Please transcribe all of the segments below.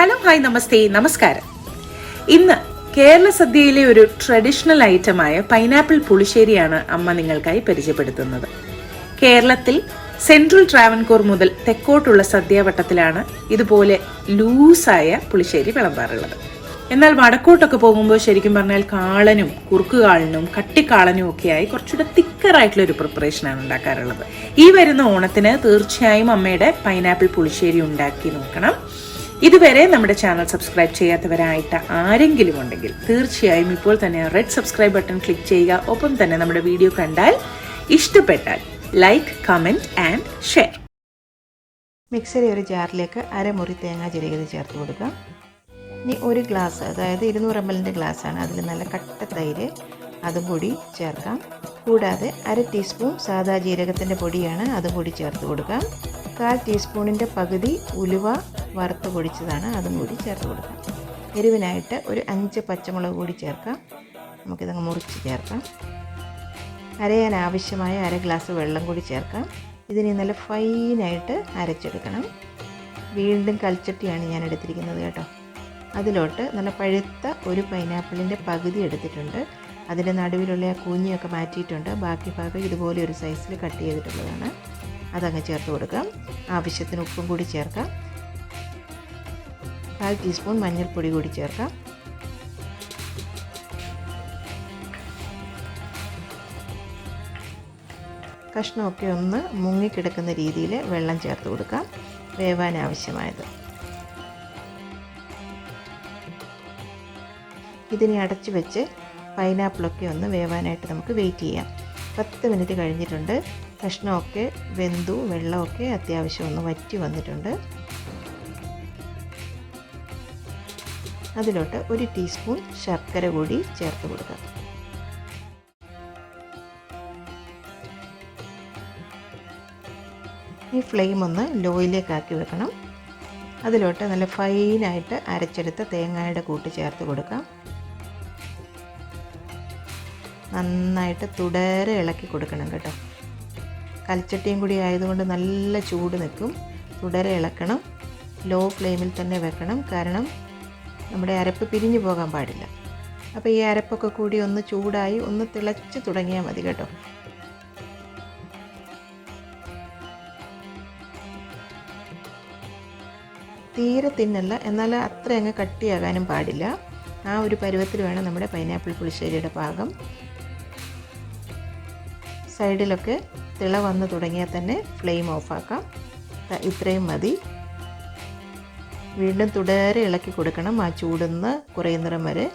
Hello hi നമസ്തേ നമസ്കാരം. ഇന്ന് കേരള സദ്യയിലെ ഒരു ട്രഡീഷണൽ ഐറ്റമായ പൈനാപ്പിൾ പുളിശ്ശേരിയാണ് അമ്മ നിങ്ങൾക്കായി പരിചയപ്പെടുത്തുന്നത്. കേരളത്തിൽ സെൻട്രൽ ട്രാവൻകൂർ മുതൽ തെക്കോട്ടുള്ള സദ്യാവട്ടത്തിലാണ് ഇതുപോലെ ലൂസായ പുളിശ്ശേരി വിളമ്പാറുള്ളത്. എന്നാൽ വടക്കോട്ടൊക്കെ പോകുമ്പോൾ ശരിക്കും പറഞ്ഞാൽ കാളനും കുറുക്കുകാളനും കട്ടിക്കാളനും ഒക്കെയായി കുറച്ചുകൂടെ തിക്കറായിട്ടുള്ള ഒരു പ്രിപ്പറേഷനാണ് ഉണ്ടാക്കാറുള്ളത്. ഈ വരുന്ന ഓണത്തിന് തീർച്ചയായും അമ്മയുടെ പൈനാപ്പിൾ പുളിശ്ശേരി ഉണ്ടാക്കി നോക്കണം. ഇതുവരെ നമ്മുടെ ചാനൽ സബ്സ്ക്രൈബ് ചെയ്യാത്തവരായിട്ട് ആരെങ്കിലും ഉണ്ടെങ്കിൽ തീർച്ചയായും ഇപ്പോൾ തന്നെ റെഡ് സബ്സ്ക്രൈബ് ബട്ടൺ ക്ലിക്ക് ചെയ്യുക. ഒപ്പം തന്നെ നമ്മുടെ വീഡിയോ കണ്ടാൽ ഇഷ്ടപ്പെട്ടാൽ ലൈക്ക്, കമൻറ്റ് ആൻഡ് ഷെയർ. മിക്സറി ഒരു ജാറിലേക്ക് അരമുറി തേങ്ങ ചിരകിയത് ചേർത്ത് കൊടുക്കാം. ഇനി ഒരു ഗ്ലാസ്, അതായത് 200 ml ഗ്ലാസ്സാണ്, അതിൽ നല്ല കട്ട തൈര് അതും കൂടി ചേർക്കാം. കൂടാതെ 1/2 ടീസ്പൂൺ സാദാ ജീരകത്തിൻ്റെ പൊടിയാണ്, അതും കൂടി ചേർത്ത് കൊടുക്കാം. 1/4 ടീസ്പൂണിൻ്റെ പകുതി ഉലുവ വറുത്ത് പൊടിച്ചതാണ്, അതും കൂടി ചേർത്ത് കൊടുക്കാം. എരിവിനായിട്ട് ഒരു 5 പച്ചമുളക് കൂടി ചേർക്കാം. നമുക്കിതങ്ങ് മുറിച്ച് ചേർക്കാം. അരയാൻ ആവശ്യമായ 1/2 ഗ്ലാസ് വെള്ളം കൂടി ചേർക്കാം. ഇതിന് നല്ല ഫൈനായിട്ട് അരച്ചെടുക്കണം. വീണ്ടും കൽച്ചട്ടിയാണ് ഞാൻ എടുത്തിരിക്കുന്നത് കേട്ടോ. അതിലോട്ട് നല്ല പഴുത്ത ഒരു പൈനാപ്പിളിൻ്റെ പകുതി എടുത്തിട്ടുണ്ട്. അതിൻ്റെ നടുവിലുള്ള ആ കൂഞ്ഞിയൊക്കെ മാറ്റിയിട്ടുണ്ട്. ബാക്കി ഭാഗം ഇതുപോലെ ഒരു സൈസിൽ കട്ട് ചെയ്തിട്ടുള്ളതാണ്. അതങ്ങ് ചേർത്ത് കൊടുക്കാം. ആവശ്യത്തിന് ഉപ്പും കൂടി ചേർക്കാം. 1/4 ടീസ്പൂൺ മഞ്ഞൾപ്പൊടി കൂടി ചേർക്കാം. കഷ്ണമൊക്കെ ഒന്ന് മുങ്ങിക്കിടക്കുന്ന രീതിയിൽ വെള്ളം ചേർത്ത് കൊടുക്കാം, വേവാൻ ആവശ്യമായത്. ഇതിനെ അടച്ചു വെച്ച് പൈനാപ്പിളൊക്കെ ഒന്ന് വേവാനായിട്ട് നമുക്ക് വെയിറ്റ് ചെയ്യാം. 10 മിനിറ്റ് കഴിഞ്ഞിട്ടുണ്ട്. കഷ്ണമൊക്കെ വെന്തു, വെള്ളമൊക്കെ അത്യാവശ്യം ഒന്ന് വറ്റി വന്നിട്ടുണ്ട്. അതിലോട്ട് 1 ടീസ്പൂൺ ശർക്കര കൂടി ചേർത്ത് കൊടുക്കാം. ഈ ഫ്ലെയിം ഒന്ന് ലോയിലേക്കാക്കി വെക്കണം. അതിലോട്ട് നല്ല ഫൈനായിട്ട് അരച്ചെടുത്ത തേങ്ങയുടെ കൂട്ട് ചേർത്ത് കൊടുക്കാം. നന്നായിട്ട് തുടരെ ഇളക്കി കൊടുക്കണം കേട്ടോ. കൽച്ചട്ടിയും കൂടി ആയതുകൊണ്ട് നല്ല ചൂട് നിൽക്കും. തുടരെ ഇളക്കണം. ലോ ഫ്ലെയിമിൽ തന്നെ വെക്കണം, കാരണം നമ്മുടെ അരപ്പ് പിരിഞ്ഞു പോകാൻ പാടില്ല. അപ്പോൾ ഈ അരപ്പൊക്കെ കൂടി ഒന്ന് ചൂടായി ഒന്ന് തിളച്ച് തുടങ്ങിയാൽ മതി കേട്ടോ. തീരെ തിന്നല്ല, എന്നാൽ അത്ര അങ്ങ് കട്ടിയാകാനും പാടില്ല. ആ ഒരു പരുവത്തിൽ വേണം നമ്മുടെ പൈനാപ്പിൾ പുളിശ്ശേരിയുടെ പാകം. സൈഡിലൊക്കെ തിള വന്ന് തുടങ്ങിയാൽ തന്നെ ഫ്ലെയിം ഓഫാക്കാം. ഇത്രയും മതി. വീണ്ടും തുടരെ ഇളക്കി കൊടുക്കണം, ആ ചൂടുന്ന് കുറയുന്നിടം വരെ.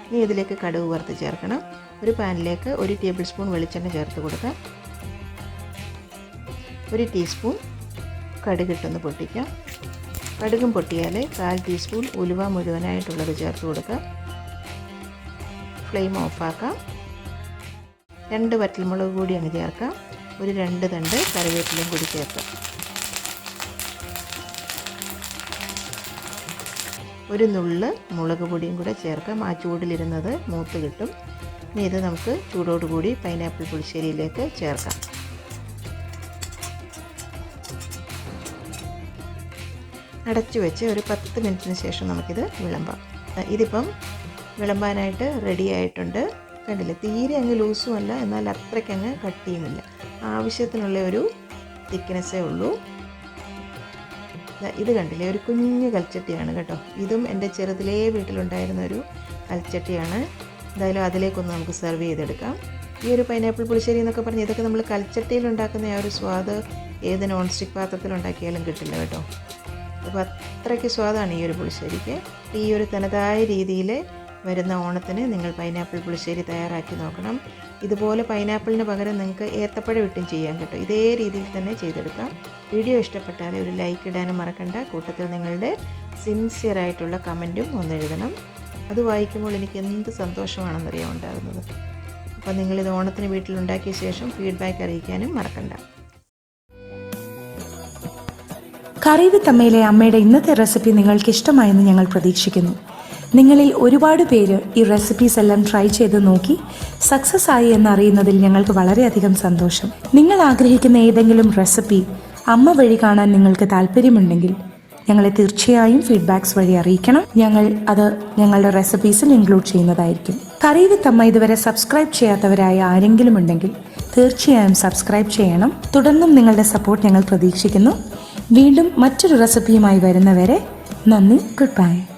ഇനി ഇതിലേക്ക് കടുക് വറുത്ത് ചേർക്കണം. ഒരു പാനിലേക്ക് 1 ടേബിൾ സ്പൂൺ വെളിച്ചെണ്ണ ചേർത്ത് കൊടുക്കാം. 1 ടീസ്പൂൺ കടുകിട്ടൊന്ന് പൊട്ടിക്കാം. കടുകും പൊട്ടിയാൽ 1/4 ടീസ്പൂൺ ഉലുവ മുഴുവനായിട്ടുള്ളത് ചേർത്ത് കൊടുക്കാം. ഫ്ലെയിം ഓഫാക്കാം. 2 വറ്റൽമുളക് കൂടി അങ്ങ് ചേർക്കാം. ഒരു 2 തണ്ട് കറിവേപ്പിലയും കൂടി ചേർക്കാം. ഒരു നുള്ള് മുളക് പൊടിയും കൂടെ ചേർക്കാം. ആ ചൂടിലിരുന്നത് മൂത്ത് കിട്ടും. ഇനി ഇത് നമുക്ക് ചൂടോടുകൂടി പൈനാപ്പിൾ പുളിശ്ശേരിയിലേക്ക് ചേർക്കാം. അടച്ചു വെച്ച് ഒരു 10 മിനിറ്റിന് ശേഷം നമുക്കിത് വിളമ്പാം. ഇതിപ്പം വിളമ്പാനായിട്ട് റെഡി ആയിട്ടുണ്ട്. കണ്ടില്ലേ, തീരെ അങ്ങ് ലൂസും അല്ല, എന്നാൽ അത്രയ്ക്കങ്ങ് കട്ടിയുമില്ല. ആവശ്യത്തിനുള്ള ഒരു തിക്നെസ്സേ ഉള്ളൂ. ഇത് കണ്ടില്ലേ, ഒരു കുഞ്ഞു കൽച്ചട്ടിയാണ് കേട്ടോ. ഇതും എൻ്റെ ചെറുതിലേ വീട്ടിലുണ്ടായിരുന്ന ഒരു കൽച്ചട്ടിയാണ്. എന്തായാലും അതിലേക്കൊന്ന് നമുക്ക് സെർവ് ചെയ്തെടുക്കാം. ഈ ഒരു പൈനാപ്പിൾ പുളിശ്ശേരി എന്നൊക്കെ പറഞ്ഞ് ഇതൊക്കെ നമ്മൾ കൽച്ചട്ടിയിൽ ഉണ്ടാക്കുന്ന ആ ഒരു സ്വാദ് ഏത് നോൺ സ്റ്റിക്ക് പാത്രത്തിൽ ഉണ്ടാക്കിയാലും കിട്ടില്ല കേട്ടോ. അപ്പോൾ അത്രയ്ക്ക് സ്വാദാണ് ഈ ഒരു പുളിശ്ശേരിക്ക്. ഈ ഒരു തനതായ രീതിയിൽ വരുന്ന ഓണത്തിന് നിങ്ങൾ പൈനാപ്പിൾ പുളിശ്ശേരി തയ്യാറാക്കി നോക്കണം. ഇതുപോലെ പൈനാപ്പിളിന് പകരം നിങ്ങൾക്ക് ഏത്തപ്പഴം ഇട്ടും ചെയ്യാൻ കേട്ടോ. ഇതേ രീതിയിൽ തന്നെ ചെയ്തെടുക്കാം. വീഡിയോ ഇഷ്ടപ്പെട്ടാൽ ഒരു ലൈക്ക് ഇടാനും മറക്കണ്ട. കൂട്ടത്തിൽ നിങ്ങളുടെ സിൻസിയറായിട്ടുള്ള കമൻറ്റും ഒന്ന് എഴുതണം. അത് വായിക്കുമ്പോൾ എനിക്ക് എന്ത് സന്തോഷമാണെന്നറിയാൻ ഉണ്ടാകുന്നത്. അപ്പോൾ നിങ്ങളിത് ഓണത്തിന് വീട്ടിലുണ്ടാക്കിയ ശേഷം ഫീഡ്ബാക്ക് അറിയിക്കാനും മറക്കണ്ട. കറി വിത്ത് അമ്മയിലെ അമ്മയുടെ ഇന്നത്തെ റെസിപ്പി നിങ്ങൾക്ക് ഇഷ്ടമായെന്ന് ഞങ്ങൾ പ്രതീക്ഷിക്കുന്നു. നിങ്ങളിൽ ഒരുപാട് പേര് ഈ റെസിപ്പീസ് എല്ലാം ട്രൈ ചെയ്ത് നോക്കി സക്സസ് ആയി എന്നറിയുന്നതിൽ ഞങ്ങൾക്ക് വളരെയധികം സന്തോഷം. നിങ്ങൾ ആഗ്രഹിക്കുന്ന ഏതെങ്കിലും റെസിപ്പി അമ്മ വഴി കാണാൻ നിങ്ങൾക്ക് താല്പര്യമുണ്ടെങ്കിൽ ഞങ്ങളെ തീർച്ചയായും ഫീഡ്ബാക്സ് വഴി അറിയിക്കണം. ഞങ്ങൾ അത് ഞങ്ങളുടെ റെസിപ്പീസിൽ ഇൻക്ലൂഡ് ചെയ്യുന്നതായിരിക്കും. കറി വിത്ത് അമ്മ ഇതുവരെ സബ്സ്ക്രൈബ് ചെയ്യാത്തവരായ ആരെങ്കിലും ഉണ്ടെങ്കിൽ തീർച്ചയായും സബ്സ്ക്രൈബ് ചെയ്യണം. തുടർന്നും നിങ്ങളുടെ സപ്പോർട്ട് ഞങ്ങൾ പ്രതീക്ഷിക്കുന്നു. വീണ്ടും മറ്റൊരു റെസിപ്പിയുമായി വരുന്നവരെ നന്ദി. Good bye.